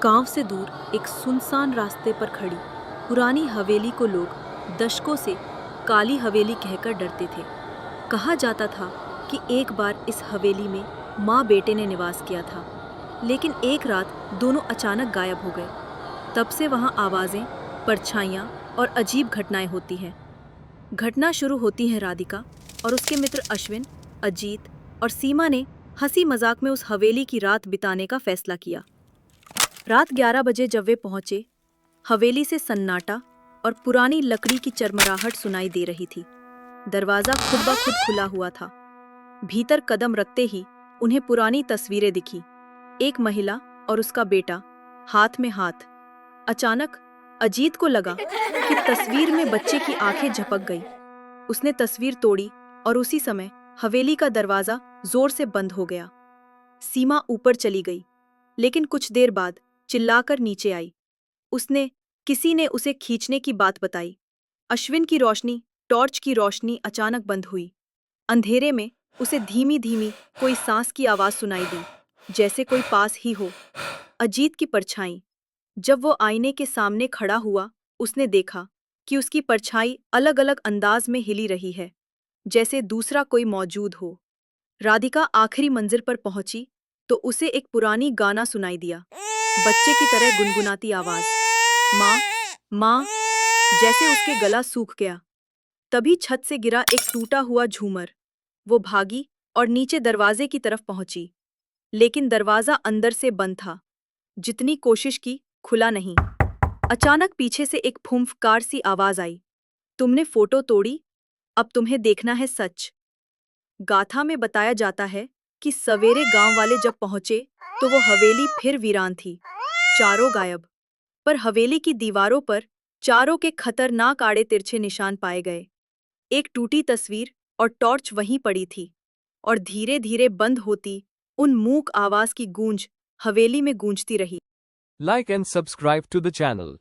गांव से दूर एक सुनसान रास्ते पर खड़ी पुरानी हवेली को लोग दशकों से काली हवेली कहकर डरते थे। कहा जाता था कि एक बार इस हवेली में माँ बेटे ने निवास किया था, लेकिन एक रात दोनों अचानक गायब हो गए। तब से वहाँ आवाज़ें, परछाइयाँ और अजीब घटनाएं होती हैं। घटना शुरू होती है राधिका और उसके मित्र अश्विन, अजीत और सीमा ने हंसी मजाक में उस हवेली की रात बिताने का फैसला किया। रात 11 बजे जब वे पहुंचे, हवेली से सन्नाटा और पुरानी लकड़ी की चरमराहट सुनाई दे रही थी। दरवाजा खुद ब खुद खुला हुआ था। भीतर कदम रखते ही उन्हें पुरानी तस्वीरें दिखी। एक महिला और उसका बेटा हाथ में हाथ। अचानक अजीत को लगा कि तस्वीर में बच्चे की आंखें झपक गई। उसने तस्वीर तोड़ी और उसी समय हवेली का दरवाजा जोर से बंद हो गया। सीमा ऊपर चली गई, लेकिन कुछ देर बाद चिल्लाकर नीचे आई। किसी ने उसे खींचने की बात बताई। अश्विन की रोशनी, टॉर्च की रोशनी अचानक बंद हुई। अंधेरे में उसे धीमी धीमी कोई सांस की आवाज सुनाई दी, जैसे कोई पास ही हो। अजीत की परछाई। जब वो आईने के सामने खड़ा हुआ, उसने देखा कि उसकी परछाई अलग अलग अंदाज में हिली रही है, जैसे दूसरा कोई मौजूद हो। राधिका आखिरी मंजिल पर पहुंची तो उसे एक पुरानी गाना सुनाई दिया, बच्चे की तरह गुनगुनाती आवाज, माँ माँ, जैसे उसके गला सूख गया। तभी छत से गिरा एक टूटा हुआ झूमर। वो भागी और नीचे दरवाजे की तरफ पहुंची, लेकिन दरवाजा अंदर से बंद था। जितनी कोशिश की, खुला नहीं। अचानक पीछे से एक फुंफकार सी आवाज आई, तुमने फोटो तोड़ी, अब तुम्हें देखना है सच। गाथा में बताया जाता है कि सवेरे गांव वाले जब पहुंचे तो वो हवेली फिर वीरान थी, चारों गायब। पर हवेली की दीवारों पर चारों के खतरनाक आड़े तिरछे निशान पाए गए। एक टूटी तस्वीर और टॉर्च वहीं पड़ी थी, और धीरे धीरे बंद होती उन मूक आवाज की गूंज हवेली में गूंजती रही। Like and subscribe to the channel.